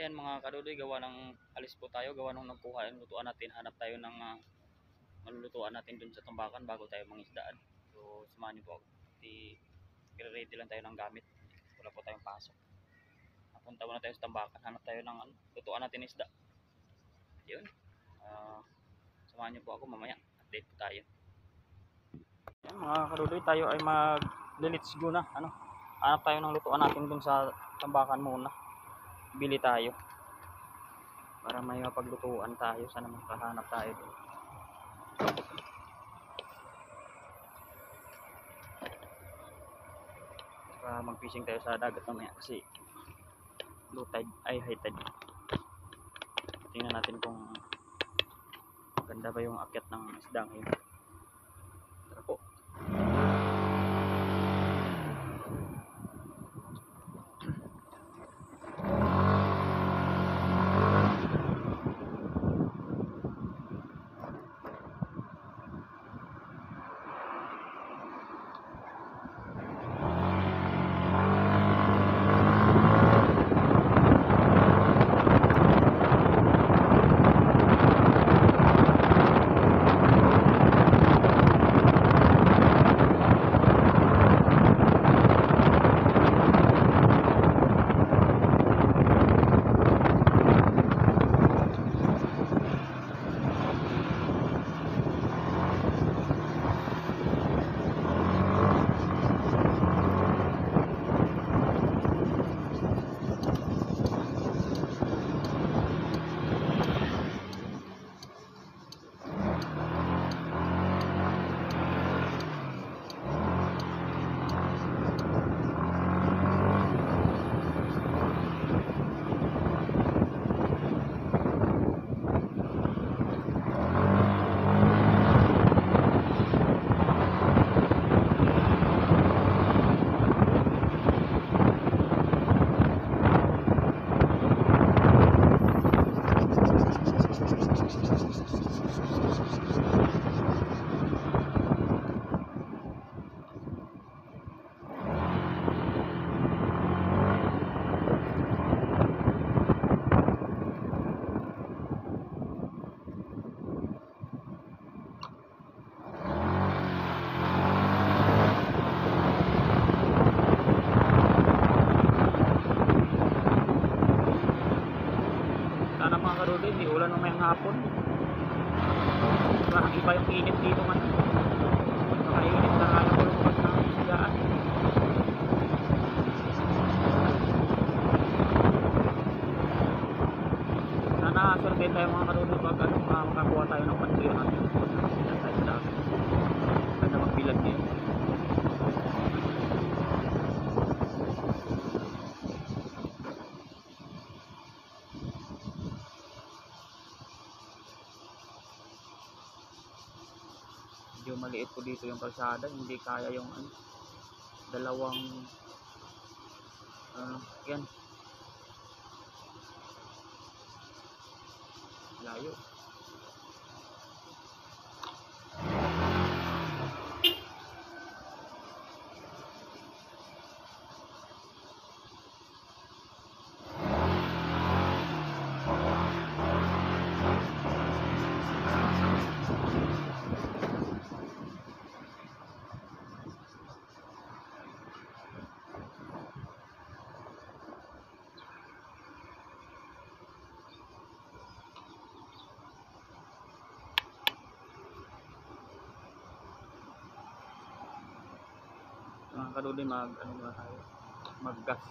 Ayan mga kadudoy, gawa ng alis po tayo, gawa nung nagkuha yung lutuan natin, hanap tayo ng malulutuan natin dun sa tambakan bago tayo mangisdaan. So samahan niyo po ako. I-ready lang tayo ng gamit. Wala po tayong pasok. Napunta muna tayo sa tambakan, hanap tayo ng lutuan natin isda. Yun. Samahan niyo po ako mamaya. Update po tayo. Ayan mga kadudoy, tayo ay mag-let's go na. Hanap tayo ng lutuan natin dun sa tambakan muna. Bili tayo para may mapaglutuan tayo. Sana makahanap tayo doon. Para mag-fishing tayo sa dagat mamaya kasi low tide ay high tide. Tingnan natin kung maganda ba yung akyat ng isda ngayon. Tara po. Sana mga kadudoy, hindi ulan mamayang hapon. Parang iba yung init dito man. Nakainit na kaya ko lumabas ng isdaan. Sana swerte tayo mga kadudoy pag makakuha tayo ng pansiyo natin. Yan tayo sa dami. Ganda magbilag niya. Medyo maliit po dito yung kalsada, hindi kaya yung dalawang yan layo. Mga kadudoy, muna tayo, mag-gas.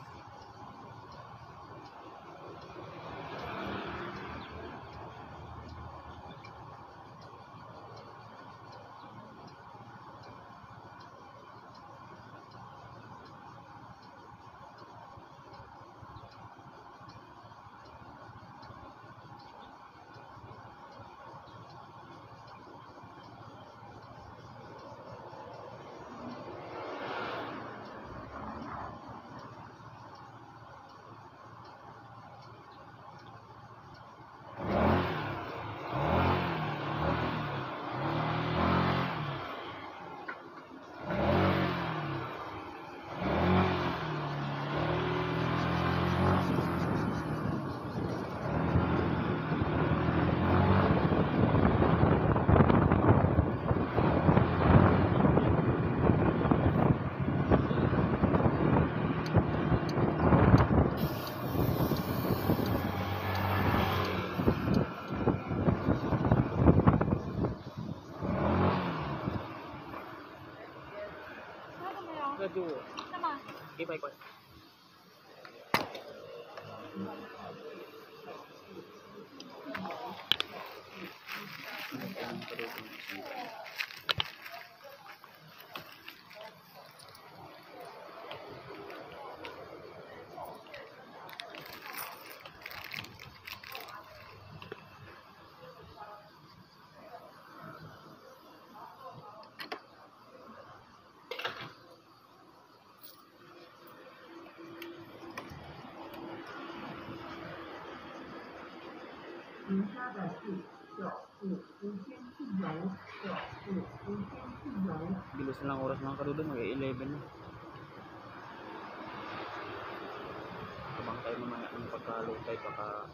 Medyo. Sama. Okay, bye. Bilis na lang oras mga kadudo, mag-11 na. Tabang tayo mamaya ng pagkalutay baka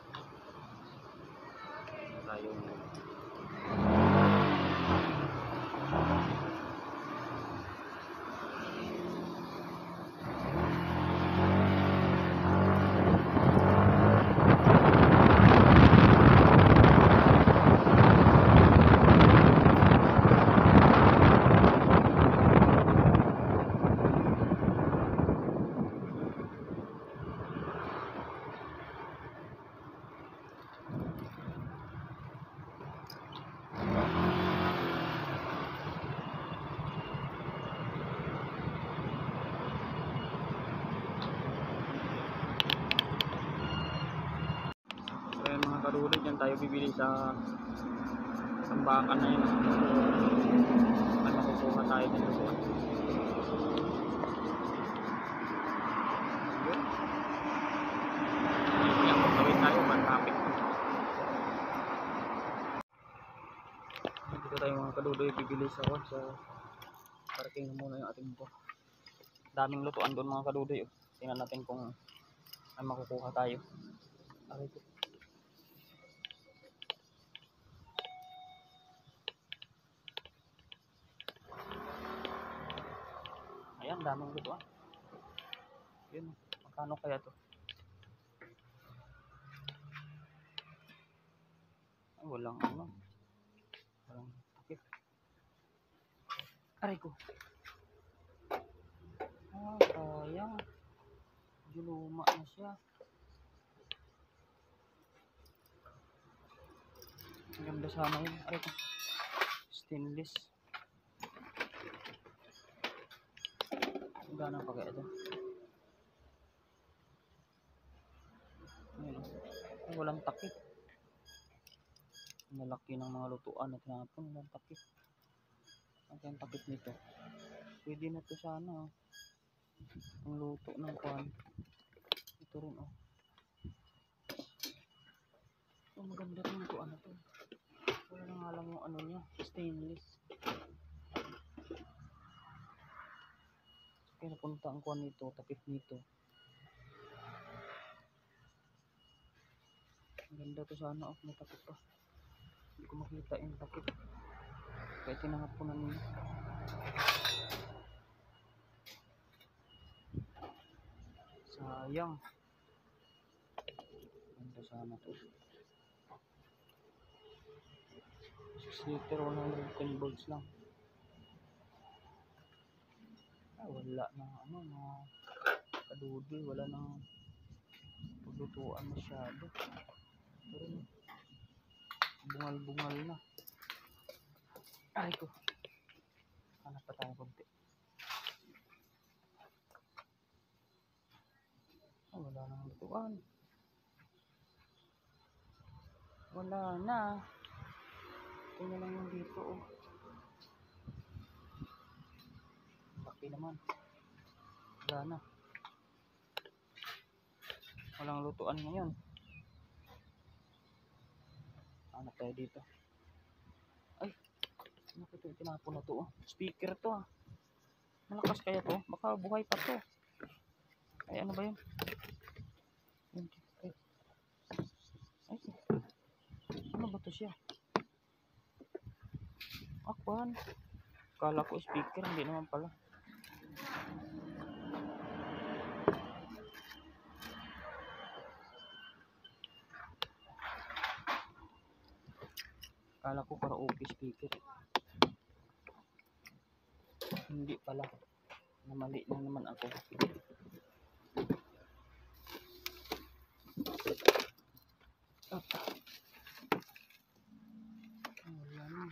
tayong mga kadudo, dyan tayo bibili sa sambakan na yun. Ay makukuha tayo dito doon. Yan, pagkawin tayo, matapit. Dito tayo mga kadudo, bibili sa parking muna yung ating ito. Daming lutuan doon mga kadudo. Tingnan natin kung ay makukuha tayo. Aray ko. Ayan, daming lutuan. Yun, magkano kaya to? Ay, walang takip. Aray ko. Sayang. Luma na siya. Ang ganda sana yun. Aray ko. Stainless. Gana pa kaya ito? Ayun. Ay, walang takip. Malaki ng mga lutuan at tinapon. Walang takip. Ang kayang takip nito. Pwede na ito sana. Ang luto ng kwan. Ito rin oh. Oh, maganda rin ito. Ano to? Wala nang alam yung ano niya. Stainless. Kaya napunta ang kuha nito, takip nito. Ang ganda to sana, oh, may takip pa. Hindi ko makita yung takip. Kaya tinangat ko na nila. Sayang. Ganda sana to. 6 liter, 110 volts lang. Wala na na kadudoy, wala nang paglutuan masyado. Pero bungal-bungal na. Ay ko. Hanap pa tayo konti. Wala nang lutuan. Wala na. Tingnan lang yung dito oh. Laki naman. Wala na. Walang lutuan ngayon. Hanap tayo dito. Ay, ano ko ito? Tinapon na to oh. Speaker to ah. Malakas kaya to? Baka buhay pa to. Ay, ano ba yun? Ay, ano ba to siya? Akwan. Kala ko speaker, hindi naman pala. Kala ko karaoke speaker. Hindi pala. Namali na naman ako. Wala na.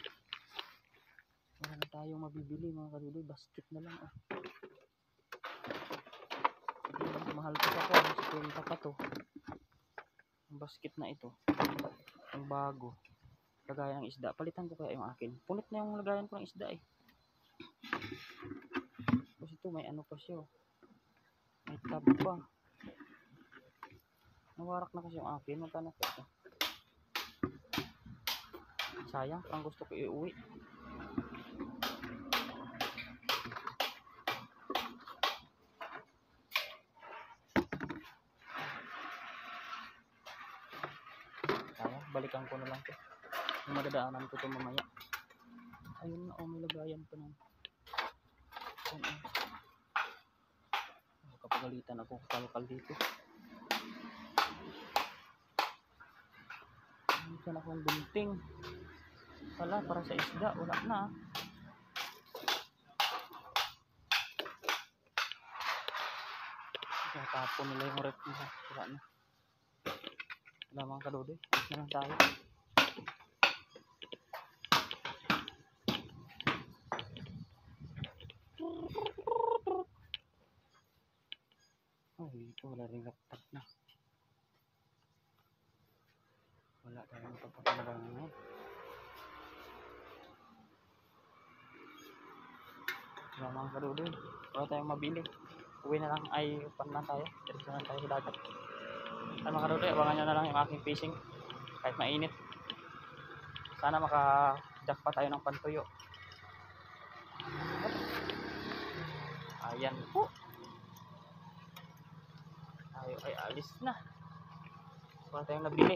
Wala na tayong mabibili mga kadudoy. Basket na lang. Mahal ko pa po. Kwenta pa to. Ang basket na ito. Ang bago. Lagayan ng isda. Palitan ko kaya yung akin. Punit na yung lagayan ko ng isda eh. Tapos ito may ano pa siya. May tab pa. Nawarak na kasi yung akin. Magkano pa ito? Sayang. Ang gusto ko iuwi. Balikan ko na lang to. Yung madadaanan ko to mamaya. Ayun na, may lagayan pa ng kapagalitan ako kalkal dito. Dito na akong gunting. Wala, para sa isda. Wala na. Tapon nila yung rep nila. Wala na. Wala mga kadudoy. Alis na lang tayo. Ito wala rin laptop na. Wala tayong papakalaran ngayon. Wala mga kadudoy. Wala tayong mabili. Uwi na lang ay upan na tayo. Diretso na tayo sa dagat. Ay mga kadudoy, abangan nyo na lang yung aking fishing. Kahit mainit. Sana maka-jack pa tayo ng pantuyo. Ayan po. Tayo ay alis na. Wala tayong nabili.